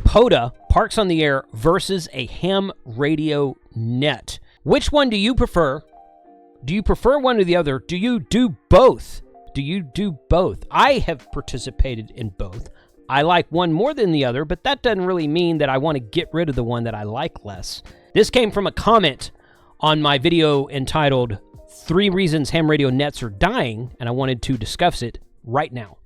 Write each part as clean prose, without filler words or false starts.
POTA, Parks on the Air, versus a ham radio net. Which one do you prefer? Do you prefer one or the other? Do you do both? Do you do both? I have participated in both. I like one more than the other, but that doesn't really mean that I want to get rid of the one that I like less. This came from a comment on my video entitled 3 Reasons Ham Radio Nets Are Dying, and I wanted to discuss it right now.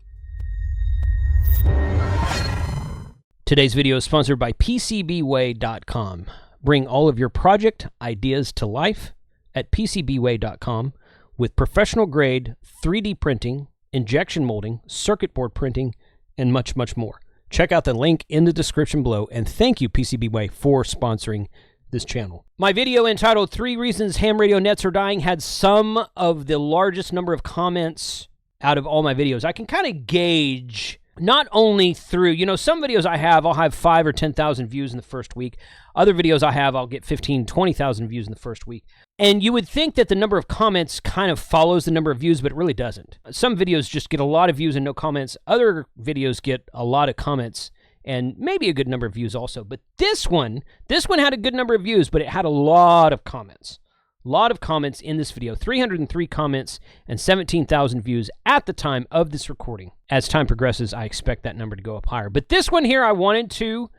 Today's video is sponsored by PCBWay.com. Bring all of your project ideas to life at PCBWay.com with professional-grade 3D printing, injection molding, circuit board printing, and much, much more. Check out the link in the description below, and thank you, PCBWay, for sponsoring this channel. My video entitled 3 Reasons Ham Radio Nets Are Dying had some of the largest number of comments out of all my videos. I can kind of gauge not only through, some videos I'll have 5 or 10,000 views in the first week. Other videos I'll get 15, 20,000 views in the first week. And you would think that the number of comments kind of follows the number of views, but it really doesn't. Some videos just get a lot of views and no comments. Other videos get a lot of comments and maybe a good number of views also. But this one had a good number of views, but it had a lot of comments. A lot of comments in this video. 303 comments and 17,000 views at the time of this recording. As time progresses, I expect that number to go up higher. But this one here I wanted to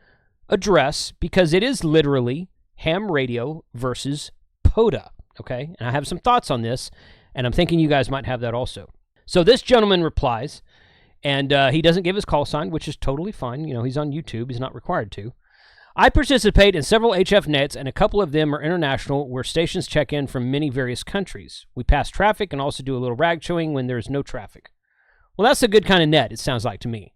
address because it is literally ham radio versus POTA, okay? And I have some thoughts on this, and I'm thinking you guys might have that also. So this gentleman replies, and he doesn't give his call sign, which is totally fine. He's on YouTube. He's not required to. I participate in several HF nets, and a couple of them are international, where stations check in from many various countries. We pass traffic and also do a little rag chewing when there's no traffic. Well, that's a good kind of net, it sounds like to me.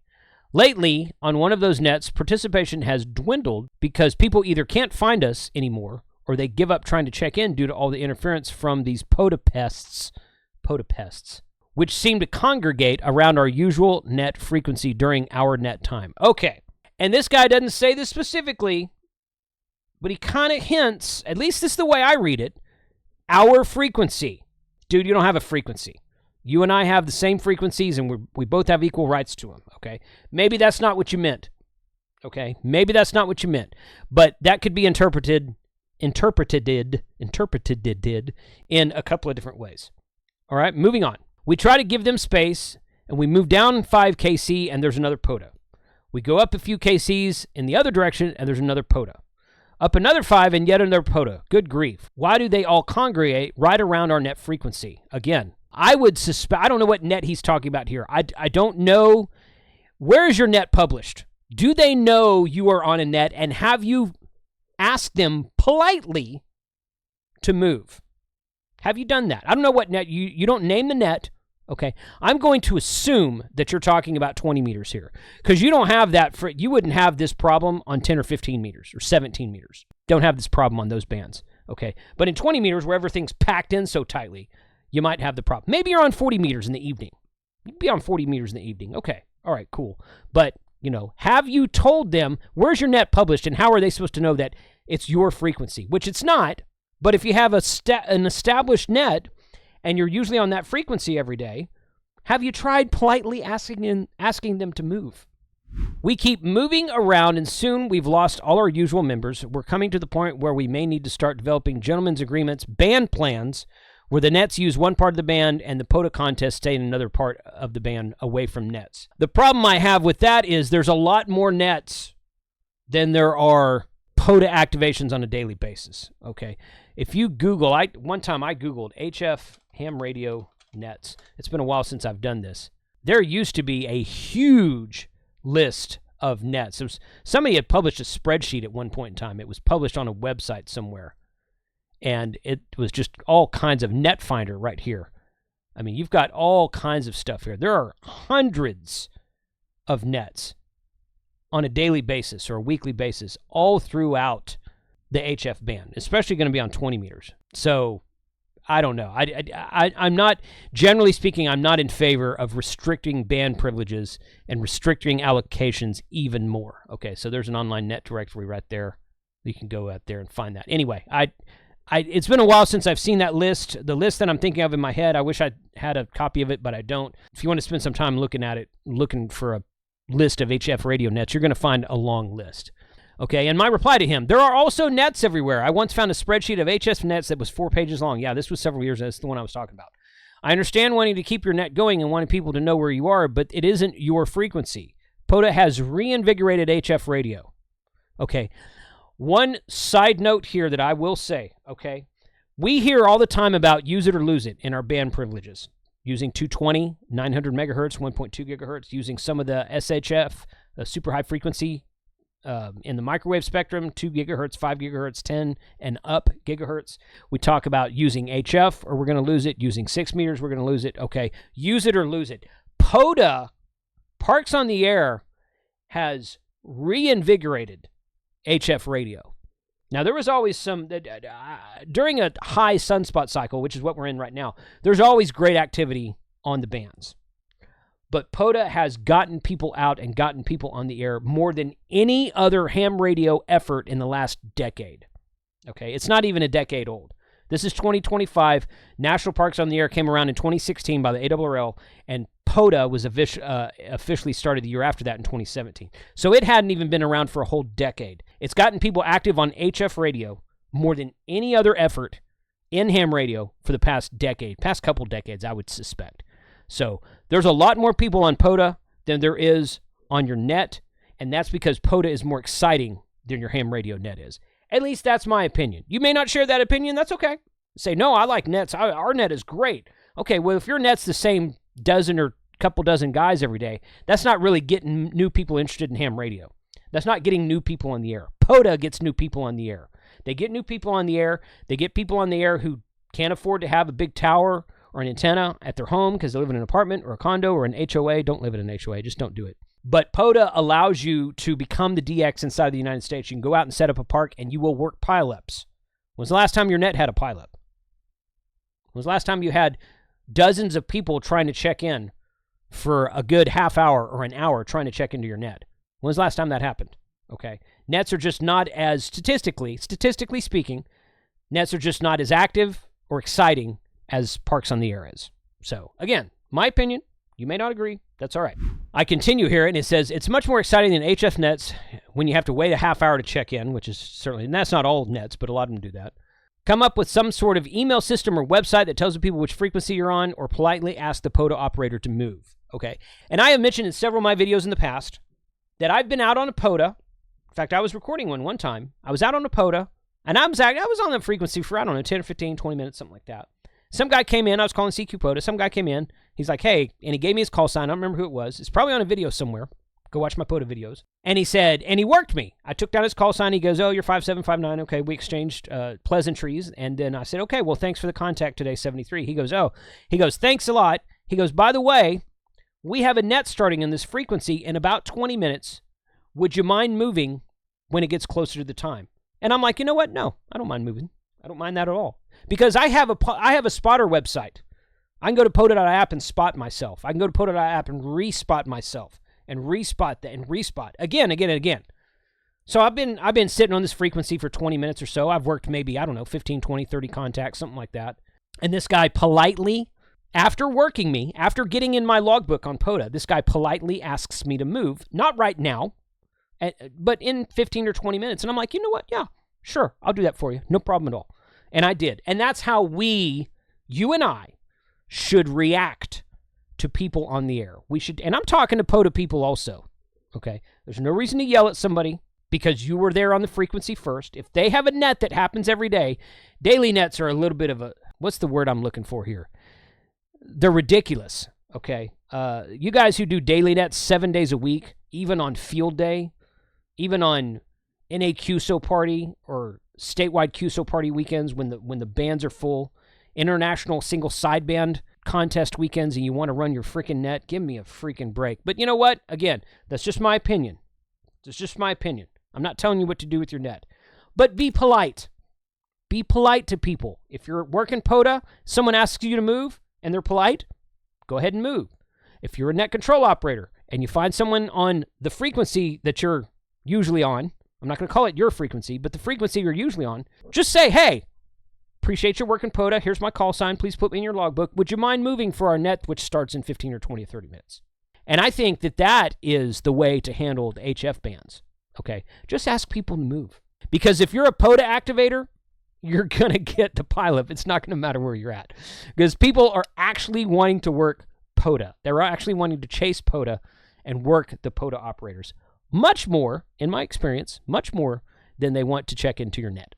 Lately, on one of those nets, participation has dwindled because people either can't find us anymore or they give up trying to check in due to all the interference from these POTA pests, which seem to congregate around our usual net frequency during our net time. Okay. And this guy doesn't say this specifically, but he kind of hints, at least this is the way I read it, our frequency. Dude, you don't have a frequency. You and I have the same frequencies, and we both have equal rights to them, okay? Maybe that's not what you meant, okay? Maybe that's not what you meant, but that could be interpreted in a couple of different ways. All right, moving on. We try to give them space, and we move down 5 kc, and there's another POTA. We go up a few kcs in the other direction, and there's another POTA. Up another 5, and yet another POTA. Good grief. Why do they all congregate right around our net frequency? Again, I would suspect, I don't know what net he's talking about here. I don't know. Where is your net published? Do they know you are on a net, and have you asked them politely to move? Have you done that? I don't know what net. You don't name the net. Okay, I'm going to assume that you're talking about 20 meters here because you don't have that. You wouldn't have this problem on 10 or 15 meters or 17 meters. Don't have this problem on those bands. Okay, but in 20 meters where everything's packed in so tightly, you might have the problem. Maybe you're on 40 meters in the evening. You'd be on 40 meters in the evening. Okay, all right, cool. But, have you told them where's your net published and how are they supposed to know that it's your frequency? Which it's not, but if you have an established net, and you're usually on that frequency every day, have you tried politely asking them to move? We keep moving around, and soon we've lost all our usual members. We're coming to the point where we may need to start developing gentlemen's agreements, band plans, where the nets use one part of the band and the POTA contest stay in another part of the band away from nets. The problem I have with that is there's a lot more nets than there are POTA activations on a daily basis, okay? If you Google, one time I Googled HF ham radio nets. It's been a while since I've done this. There used to be a huge list of nets. Somebody had published a spreadsheet at one point in time. It was published on a website somewhere. And it was just all kinds of net finder right here. I mean, you've got all kinds of stuff here. There are hundreds of nets on a daily basis or a weekly basis all throughout the HF band, especially going to be on 20 meters. So I don't know. I'm not, generally speaking, I'm not in favor of restricting band privileges and restricting allocations even more. Okay, so there's an online net directory right there. You can go out there and find that. Anyway, it's been a while since I've seen that list. The list that I'm thinking of in my head, I wish I had a copy of it, but I don't. If you want to spend some time looking at it, looking for a list of HF radio nets, you're going to find a long list. Okay, and my reply to him, there are also nets everywhere. I once found a spreadsheet of HF nets that was 4 pages long. Yeah, this was several years ago. That's the one I was talking about. I understand wanting to keep your net going and wanting people to know where you are, but it isn't your frequency. POTA has reinvigorated HF radio. Okay, one side note here that I will say, okay, we hear all the time about use it or lose it in our band privileges. Using 220, 900 megahertz, 1.2 gigahertz, using some of the SHF, super high frequency in the microwave spectrum, 2 gigahertz, 5 gigahertz, 10 and up gigahertz. We talk about using HF or we're going to lose it. Using 6 meters, we're going to lose it. Okay, use it or lose it. POTA, Parks on the Air, has reinvigorated HF radio. Now, there was always some, during a high sunspot cycle, which is what we're in right now, there's always great activity on the bands. But POTA has gotten people out and gotten people on the air more than any other ham radio effort in the last decade. Okay, it's not even a decade old. This is 2025. National Parks on the Air came around in 2016 by the ARRL, and POTA was officially started the year after that in 2017. So it hadn't even been around for a whole decade. It's gotten people active on HF radio more than any other effort in ham radio for the past couple decades, I would suspect. So there's a lot more people on POTA than there is on your net, and that's because POTA is more exciting than your ham radio net is. At least that's my opinion. You may not share that opinion. That's okay. Say, no, I like nets. Our net is great. Okay, well, if your net's the same dozen or couple dozen guys every day, that's not really getting new people interested in ham radio. That's not getting new people on the air. POTA gets new people on the air. They get new people on the air. They get people on the air who can't afford to have a big tower or an antenna at their home because they live in an apartment or a condo or an HOA. Don't live in an HOA. Just don't do it. But POTA allows you to become the DX inside of the United States. You can go out and set up a park, and you will work pileups. When's the last time your net had a pileup? When's the last time you had dozens of people trying to check in for a good half hour or an hour trying to check into your net? When's the last time that happened? Okay. Nets are just not as, statistically speaking, nets are just not as active or exciting as Parks on the Air is. So, again, my opinion. You may not agree. That's all right. I continue here, and it says, it's much more exciting than HF nets when you have to wait a half hour to check in, which is certainly, and that's not all nets, but a lot of them do that. Come up with some sort of email system or website that tells the people which frequency you're on, or politely ask the POTA operator to move. Okay? And I have mentioned in several of my videos in the past that I've been out on a POTA. In fact, I was recording one time. I was out on a POTA, and I was on the frequency for, 10 or 15, 20 minutes, something like that. Some guy came in. I was calling CQ POTA. Some guy came in. He's like, hey, and he gave me his call sign. I don't remember who it was. It's probably on a video somewhere. Go watch my POTA videos. And he said, and he worked me. I took down his call sign. He goes, oh, you're 5759. Okay, we exchanged pleasantries. And then I said, okay, well, thanks for the contact today, 73. He goes, thanks a lot. He goes, by the way, we have a net starting in this frequency in about 20 minutes. Would you mind moving when it gets closer to the time? And I'm like, you know what? No, I don't mind moving. I don't mind that at all. Because I have a spotter website. I can go to POTA.app and spot myself. I can go to POTA.app and respot myself. And respot that and respot. Again and again. So I've been sitting on this frequency for 20 minutes or so. I've worked maybe, 15, 20, 30 contacts, something like that. And this guy politely, after working me, after getting in my logbook on POTA, this guy politely asks me to move. Not right now, but in 15 or 20 minutes. And I'm like, you know what? Yeah, sure. I'll do that for you. No problem at all. And I did. And that's how you and I, should react to people on the air. We should, and I'm talking to POTA people also, okay? There's no reason to yell at somebody because you were there on the frequency first. If they have a net that happens every day, daily nets are a little bit of a, what's the word I'm looking for here? They're ridiculous, okay? You guys who do daily nets 7 days a week, even on field day, even on NA QSO party or statewide QSO party weekends when the bands are full, international single sideband contest weekends, and you want to run your freaking net, give me a freaking break. But you know what? Again, that's just my opinion. It's just my opinion. I'm not telling you what to do with your net. But be polite. Be polite to people. If you're working POTA, someone asks you to move, and they're polite, go ahead and move. If you're a net control operator, and you find someone on the frequency that you're usually on, I'm not going to call it your frequency, but the frequency you're usually on, just say, hey, appreciate your work in POTA. Here's my call sign. Please put me in your logbook. Would you mind moving for our net, which starts in 15 or 20 or 30 minutes? And I think that is the way to handle the HF bands. okay? Just ask people to move. Because if you're a POTA activator, you're going to get the pileup. It's not going to matter where you're at. Because people are actually wanting to work POTA. They're actually wanting to chase POTA and work the POTA operators. Much more, in my experience, much more than they want to check into your net.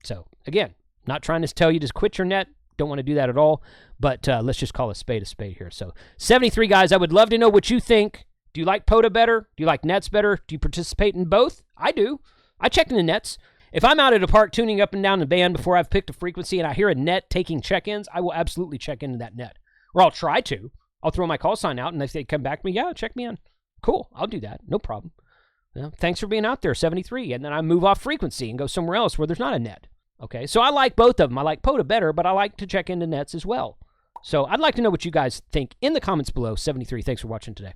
So, again, not trying to tell you to quit your net. Don't want to do that at all. But let's just call a spade here. So, 73 guys, I would love to know what you think. Do you like POTA better? Do you like nets better? Do you participate in both? I do. I check in the nets. If I'm out at a park tuning up and down the band before I've picked a frequency and I hear a net taking check-ins, I will absolutely check into that net. Or I'll try to. I'll throw my call sign out and if they come back to me, yeah, check me in. Cool, I'll do that. No problem. Thanks for being out there, 73. And then I move off frequency and go somewhere else where there's not a net. Okay, so I like both of them. I like POTA better, but I like to check into nets as well. So I'd like to know what you guys think in the comments below. 73, thanks for watching today.